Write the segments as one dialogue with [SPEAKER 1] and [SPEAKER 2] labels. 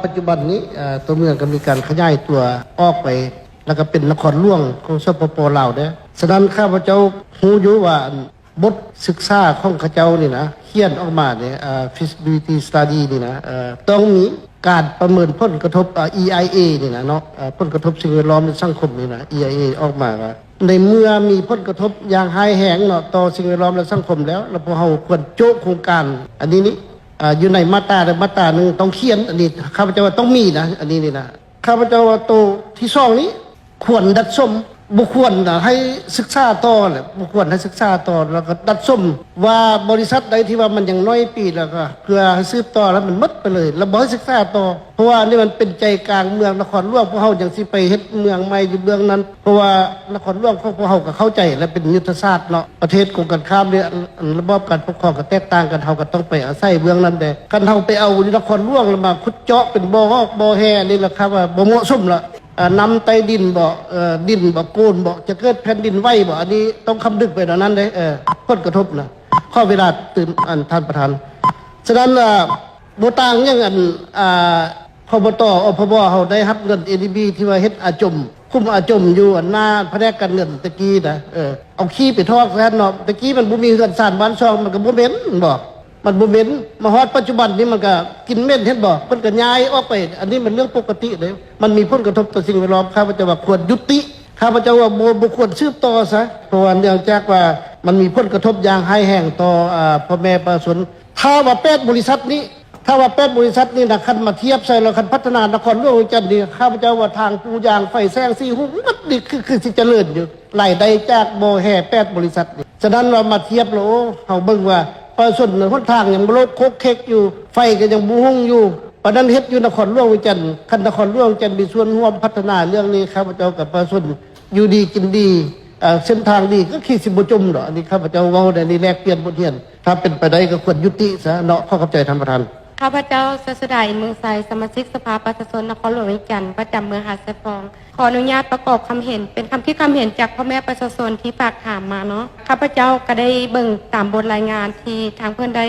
[SPEAKER 1] ปัจจุบันนี้ตัวเมืองก็มีการขยายตัวออกไปแล้วก็เป็นนครหลวงของสปป.ลาวเด้อฉะนั้นข้าพเจ้ารู้อยู่ว่าบทศึกษาของข้าเจ้านี่นะเขียนออกมาเนี่ยfeasibility study นี่นะต้องมีการประเมินผลกระทบEIA นี่นะเนาะผลกระทบสิ่งแวดล้อมในสังคมนี่นะ EIA ออกมาว่าในเมื่อมีผลกระทบอย่างร้ายแรงเนาะต่อสิ่งแวดล้อมและสังคมแล้วพวกเราควรโจ๊กโครงการอันนี้นี่อยู่ในมาตราใดมาตราหนึ่งต้องเขียนอันนี้ข้าพเจ้าว่าต้องมีนะอันนี้นี่นะข้าพเจ้าว่าตัวที่สองนี้ควรดัดส้มบุควรให้ศึกษาต่อแหละบุควรให้ศึกษาต่อแล้วก็ดัดส้มว่าบริษัทใดที่ว่ามันยังน้อยปีแล้วก็เพื่อให้ซื้อต่อแล้วมันหมดไปเลยแล้วบ่ให้ศึกษาต่อเพราะว่านี่มันเป็นใจกลางเมืองนครหลวงพวกเฮาจังสิไปเฮ็ดเมืองใหม่อยู่เมืองนั้นเพราะว่านครหลวงพวกเฮาก็เข้าใจและเป็นยุทธศาสตร์เนาะประเทศกงกันข้ามเนี่ยระบบการปกครองก็แตกต่างกันเฮาก็ต้องไปอาศัยเมืองนั้นแต่คันเฮาไปเอานครหลวงแล้วมาขุดเจาะเป็นบ่อฮอกบ่อแห่นี่แหละครับว่าบ่เหมาะสมละนำใต้ดินบ่ดินบ่โกนบ่จะเกิดแผ่นดินไหวบ่อันนี้ต้องคำนึงไปดังนั้นเลยผลกระทบนะข้อเวลาตื่นท่านประธานฉะนั้นบ่ต่างอย่างพบต.อพบเฮาได้รับเงิน ADB ที่ว่าเฮ็ดอาจมคุมอาจมอยู่หน้าแผนกการเงินตะกี้นะเอาขี้ไปทอกแท้เนาะตะกี้มันบ่มีเฮือนซ่านบ้านช่องมันก็บ่เหม็นบ่มันบ่เหม็นมาฮอดปัจจุบันนี้มันก็กินเหม็นเฮ็ดบ่เพิ่นก็ย้ายออกไปอันนี้มันเรื่องปกติเลยมันมีผลกระทบต่อสิ่งแวดล้อมข้าพเจ้าว่าควรยุติข้าพเจ้าว่าบ่ควรสืบต่อซะเพราะว่าเนื่องจากว่ามันมีผลกระทบอย่างร้ายแรงต่อพ่อแม่ประชาชนถ้าว่า8บริษัทนี้ถ้าว่า8บริษัทนี้นะคันมาเทียบใส่แล้วคันพัฒนานครหลวงจันทร์นี่ข้าพเจ้าว่าทางปูยางไฟแซงซีหูมันนี่คือสิเจริญอยู่ไหลได้จากบ่แห่8บริษัทนี่ฉะนั้นเรามาเทียบแล้วเฮาเบิ่งว่าประชาชนหนทางยังบ่ลดโคกเค็กอยู่ไฟก็ยังบ่หุ่งอยู่ปานนั้นเฮ็ดอยู่นครหลวงจันทร์คันนครหลวงจันทร์มีส่วนร่วมพัฒนาเรื่องนี้ข้าพเจ้ากับประชาชนอยู่ดีกินดีเส้นทางดีก็คือสิบ่จมดอกอันนี้ข้าพเจ้าเว้าได้นี่แลกเปลี่ยนบทเรียนถ้าเป็นไปได้ก็ควรยุติซะเนาะขอเข้าใจท่านประธาน
[SPEAKER 2] ข้าพเจ้าศาสดาอินเมืองไซสมาชิกสภาประชาชนนครหลวงวิจันทร์ประจำเมืองหาดทรายฟองขออนุญาตประกอบคำเห็นเป็นคำเห็นจากพ่อแม่ประชาชนที่ฝากถามมาเนาะข้าพเจ้าก็ได้เบิ่งตามบทรายงานที่ทางเพื่อนได้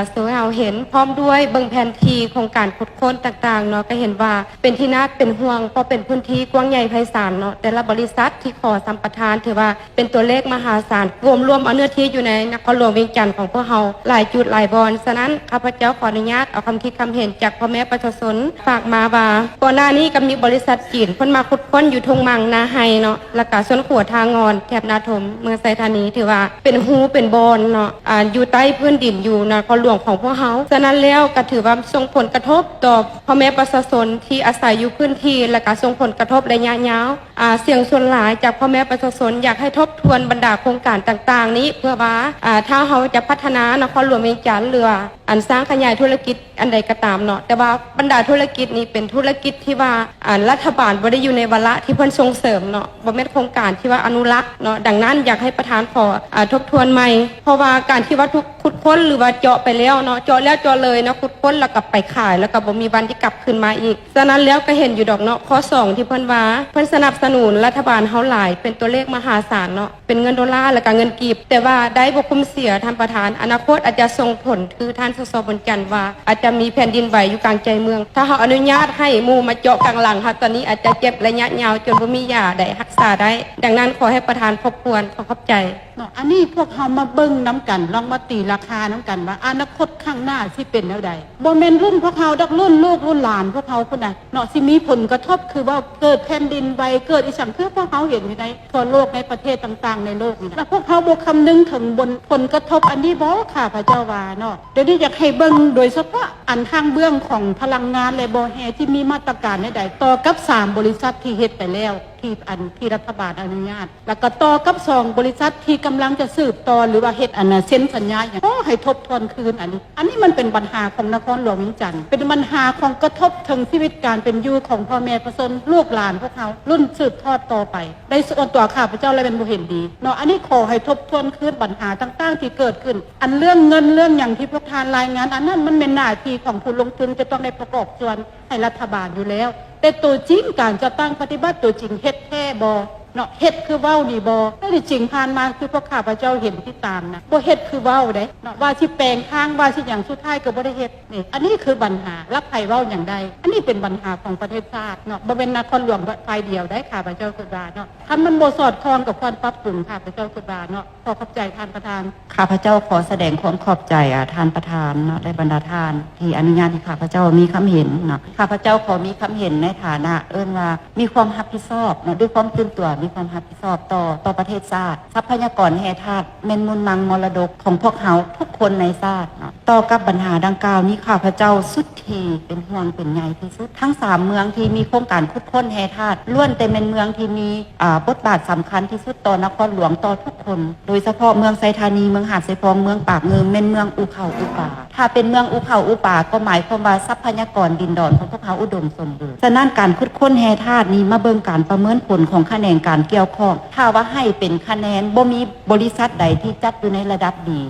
[SPEAKER 2] เสนอเอาเห็นพร้อมด้วยเบิ่งแผนที่โครงการขุดค้นต่างๆเนาะก็เห็นว่าเป็นที่น่าเป็นห่วงเพราะเป็นพื้นที่กว้างใหญ่ไพศาลเนาะแต่ละบริษัทที่ขอสัมปทานถือว่าเป็นตัวเลขมหาศาลรวมเอาเนื้อที่อยู่ในนครหลวงเวียงจันทร์ของพวกเราหลายจุดหลายบอนฉะนั้นข้าพเจ้าขออนุญาตเอาคำเห็นจากพ่อแม่ประชาชนฝากมาว่าก่อนหน้านี้ก็มีบริษัทจีนเพิ่นมาขุดค้นอยู่ทงมังนาไฮเนาะแล้วก็ส่วนขัวทางงอนแถบนาถมเมืองไซธานีถือว่าเป็นหูเป็นบอนเนาะอยู่ใต้พื้นดินอยู่นครหลวงของพวกเฮาฉะนั้นแล้วก็ถือว่าส่งผลกระทบต่อพ่อแม่ประชาชนที่อาศัยอยู่พื้นที่และก็ส่งผลกระทบระยะยาวเสียงส่วนหลายจากพ่อแม่ประชาชนอยากให้ทบทวนบรรดาโครงการต่างๆนี้เพื่อว่าถ้าเฮาจะพัฒนานครหลวงเวียงจันทร์หรืออันสร้างขยายธุรกิจอันใดก็ตามเนาะแต่ว่าบรรดาธุรกิจนี้เป็นธุรกิจที่ว่ารัฐบาลบ่ได้อยู่ในวาระที่เพิ่นส่งเสริมเนาะบ่แม่นโครงการที่ว่าอนุรักษ์เนาะดังนั้นอยากให้ประธานขอทบทวนใหม่เพราะว่าการที่ว่าทุกขุดค้นหรือว่าเจาะไปแล้วเนาะเจาะแล้วเจาะเลยเนาะขุดค้นแล้วก็ไปขายแล้วก็บ่มีวันที่กลับคืนมาอีกฉะนั้นแล้วก็เห็นอยู่ดอกเนาะข้อ2ที่เพิ่นว่าเพิ่นสนับสนุนรัฐบาลเฮาหลายเป็นตัวเลขมหาศาลเนาะเป็นเงินดอลลาร์แล้วก็เงินกีบแต่ว่าได้บ่คุ้มเสียท่านประธานอนาคตอาจจะส่งผลคือท่านสสบนจันทร์ว่าอาจจะมีแผ่นดินไหวอยู่กลางใจเมืองถ้าเฮาอนุญาตให้หมู่มาเจาะกลางหลังค่ะตอนนี้อาจจะเจ็บระยะยาวจนบ่มียาได้รักษาได้ดังนั้นขอให้ประธานทบทวนขอขอบใจ
[SPEAKER 3] เนาะอันนี้พวกเฮามาเบิ่งน้ำกันลองมาตีราคาน้ำกันว่าอนาคตข้างหน้าสิเป็นแนวใดบ่แม่นรุ่นพวกเฮาดักรุ่นลูกรุ่นหลานพวกเฮาพุ่นน่ะเนาะสิมีผลกระทบคือว่าเกิดแผ่นดินไหวเกิดอีสังคือพวกเฮาเห็นอยู่ในทั่วโลกในประเทศต่างๆในโลกนี่แล้วพวกเฮาบ่คำนึงถึงบนผลกระทบอันนี้บ่ค่ะพระเจ้าว่าเนาะเดี๋ยวนี้อยากให้เบิ่งโดยเฉพาะอันทางเบื้องของพลังงานและบ่แฮที่มีมาตรการใดๆต่อกับ3บริษัทที่เฮ็ดไปแล้วที่รัฐบาลอนุญาตแล้วก็ต่อกับ2บริษัทที่กำลังจะสืบต่อหรือว่าเฮ็ดเซ็นสัญญาอย่างให้ทบทวนคืนอันนี้มันเป็นปัญหาของนครหลวงเวียงจันทร์เป็นปัญหาของกระทบถึงชีวิตการเป็นอยู่ของพ่อแม่ประชาชนลูกหลานพวกเขารุ่นสืบทอดต่อไปได้ส่วนตัวข้าพเจ้าเลยเป็นบ่เห็นดีเนาะอันนี้ขอให้ทบทวนคืนปัญหาต่างๆที่เกิดขึ้นอันเรื่องเงินเรื่องอย่างที่พวกทานรายงานอันนั้นมันเป็นหน้าที่ของผู้ลงทุนจะต้องได้ประกอบส่วนให้รัฐบาลอยู่แล้วแต่ตัวจริงการจะตั้งปฏิบัติตัวจริงเฮ็ดแท้บ่ เนาะเฮ็ดคือเว้านี่บ่แต่ที่จริงผ่านมาคือพวกข้าพเจ้าเห็นที่ตามนะบ่เฮ็ดคือเว้าเด้เนาะว่าสิแปลงทางว่าสิหยังสุดท้ายก็บ่ได้เฮ็ดนี่อันนี้คือปัญหารับไผเว้าหยังใดอันนี้เป็นปัญหาของประเทศชาติเนาะบ่เป็นนครหลวงฝ่ายเดียวได้ข้าพเจ้าคิดว่าเนาะคันมันบ่สอดคล้องกับความปรับปรุงข้าพเจ้าคิดว่าเนาะขอขอบใจท่านประธานข้าพเจ้าขอแสดงความขอบใจท่านประธานเนาะได้บรรดาท่านที่อนุญาตให้ข้าพเจ้ามีความเห็นเนาะข้าพเจ้าขอมีความเห็นในฐานะว่ามีความรับผิดชอบเนาะด้วยความตื่นตัวมีความรับผิดชอบต่อประเทศชาติทรัพยากรแห่งชาติแม่นมูลมังมรดกของพวกเฮาทุกคนในชาติเนาะต่อกับปัญหาดังกล่าวนี้ข้าพเจ้าสุดที่เป็นห่วงเป็นใยที่สุดทั้ง3เมืองที่มีโครงการขุดค้นแห่งชาติล้วนแต่เป็นเมืองที่มีบทบาทสำคัญที่สุดต่อนครหลวงต่อทุกคนโดยเฉพาะเมืองไซธานีเมืองหาดไซฟองเมืองปากเงิมเป็นเมืองอุเขาอุป่าถ้าเป็นเมืองอุเขาอุป่าก็หมายความว่าทรัพยากรดินดอนของพวกเขาอุดมสมบูรณ์ฉะนั้นการขุดค้นแห่ธาตุนี้มาเบิ่งการประเมินผลของคะแนนการเกี่ยวข้องถ้าว่าให้เป็นคะแนนบ่มีบริษัทใดที่จัดอยู่ในระดับดี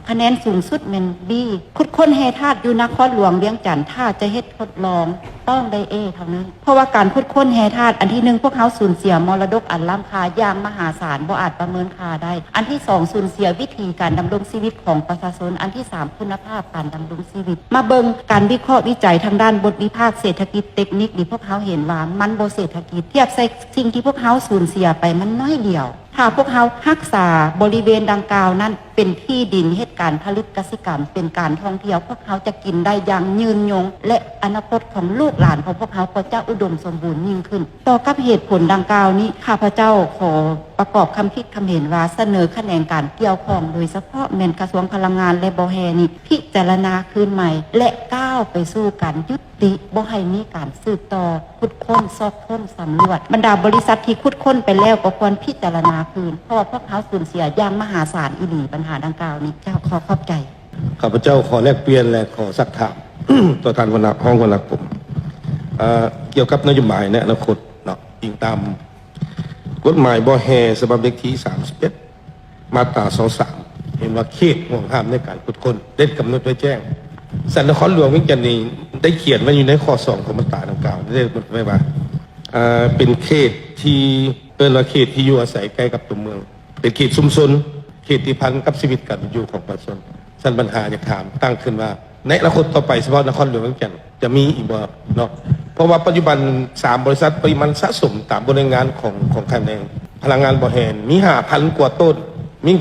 [SPEAKER 3] คะแนนสูงสุดเป็นบีขุดค้นแห่ธาตุอยู่นครหลวงเวียงจันทร์ถ้าจะเฮ็ดทดลองต้องได้เอเท่านั้นเพราะว่าการขุดค้นแห่ธาตุอันที่1พวกเขาสูญเสียมรดกอันล้ำค่าอย่างมหาศาลบ่อาจประเมินค่าได้อันที่2สูญเสียวิธีการดำรงชีวิตของประชาชนอันที่3คุณภาพการดำรงชีวิตมาเบิ่งการวิเคราะห์วิจัยทางด้านบทวิพากษ์เศรษฐกิจเทคนิคนี่พวกเขาเห็นว่ามันบ่เศรษฐกิจเทียบใส่สิ่งที่พวกเขาสูญเสียไปมันน้อยเดียวถ้าพวกเขารักษาบริเวณดังกล่าวนั้นเป็นที่ดินเหตุการณ์ผลิตกสิกรรมเป็นการท่องเที่ยวพวกเขาจะกินได้อย่างยืนยงและอนาคตของลูกหลานของพวกเขาก็จะอุดมสมบูรณ์ยิ่งขึ้นต่อกับเหตุผลดังกล่าวนี้ข้าพเจ้าขอประกอบคำคิดคำเห็นว่าเสนอคะแนนการเกี่ยวข้องโดยเฉพาะแม่นกระทรวงพลังงานและบแฮนี้พิจารณาคืนใหม่และก้าวไปสู่การยุติบ่ให้มีการสืบต่อขุดค้นซอกค้นสำรวจบรรดาบริษัทที่ขุดค้นไปแล้วก็ควรพิจารณาคืนเพราะพวกเขาสูญเสียอย่างมหาศาลอีหลีปัญหาดังกล่าวนี้เจ้าขอขอบใจ
[SPEAKER 4] ข้าพเจ้าขอแลกเปลี่ยนและขอสักถาม ตัวแทนคนรักห้องคนรักผมเกี่ยวกับนโยบายในอนาคตเนาะอิงตามกฎหมายบ่แฮฉบับเลขที่31มาตรา23เห็นว่าเขตห่วงห้ามในการขุดค้นได้กำหนดไว้แจ้งสันนครหลวงเวียงจันทร์นี้ได้เขียนไว้อยู่ในข้อ2ของมาตราดังกล่าวได้กำหนดไว้ว่าเป็นเขตที่ว่าเขตที่อยู่อาศัยใกล้กับตัวเมืองเป็นเขตชุมชนเขตที่พันกับชีวิตการอยู่ของประชาชนสันปัญหาอยากถามตั้งขึ้นว่าในอนาคตต่อไปเฉพาะนครหลวงเวียงจันทร์จะมีอีกบ่เนาะเพราะว่าปัจจุบัน3บริษัทปริมาณสะสมตามบริงานของคะแนนพลังงานบ่อแหนมี 5,000 กว่าต้นมี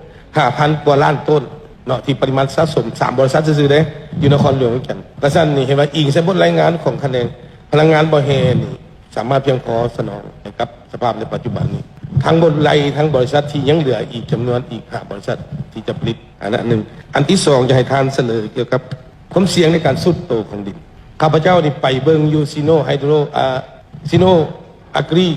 [SPEAKER 4] 5,000 กว่าล้านต้นเนาะที่ปริมาณสะสม3บริษัทซื่อๆเด้อยู่นครหลวงเวียงจันทร์กระชั้นนี่เห็นว่าอิงใช้บทรายงานของคะแนนพลังงานบ่อแหนนี่สามารถเพียงพอสนองให้กับสภาพในปัจจุบันนี้ทั้งบนไลทั้งบริษัทที่ยังเหลืออีกจำนวนอีก5บริษัทที่จะผลิตอันนั้นหนึ่งอันที่2จะให้ทานเสนอเกี่ยวกับความเสี่ยงในการสุดโตของดินข้าพเจ้านี่ไปเบิ่งยูซิโนไฮโดรซิโนอะกรี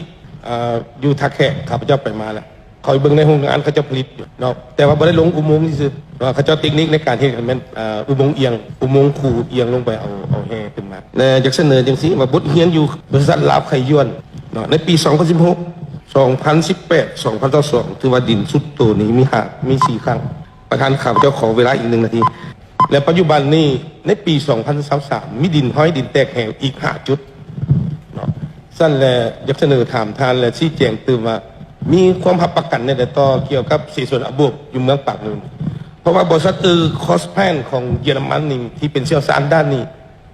[SPEAKER 4] อยู่ทักแขกข้าพเจ้าไปมาแล้วเขาเบิ่งในโรงงานเขาจะผลิตอยู่เนาะแต่ว่าบ่ได้ลงอุโมงค์นี่ซื่อว่าเขาเจ้าเทคนิคในการที่แม่นอุโมงค์เอียงอุโมงค์คูเอียงลงไปเอาแห่ขึ้นมาอยากเสนอจังซี่ว่าบทเรียนอยู่บริษัทลาวไข่ยวนเนาะในปี2016 2018 2022ถือว่าดินสุดโตนี้มี4ครั้งประธานข้าพเจ้าขอเวลาอีก1นาทีและปัจจุบันนี้ในปี2023มีดินห้อยดินแตกแหงอีก5จุดเนาะสั้นและอยากเสนอถามทานและชี้แจงตื่นว่ามีความรับประกันในแต่ต่อเกี่ยวกับสีส่วนอบวกอยู่เมืองปากนึงเพราะว่าบริษัทคอสแพนของเยอรมันนี่ที่เป็นเชี่ยวชาญด้านนี้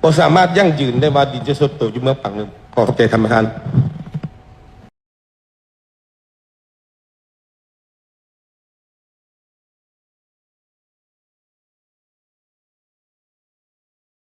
[SPEAKER 4] บ่สามารถยั่งยืนได้ว่าดินจะสุดโตอยู่เมืองปากนึงขอขอบใจท่านประธาน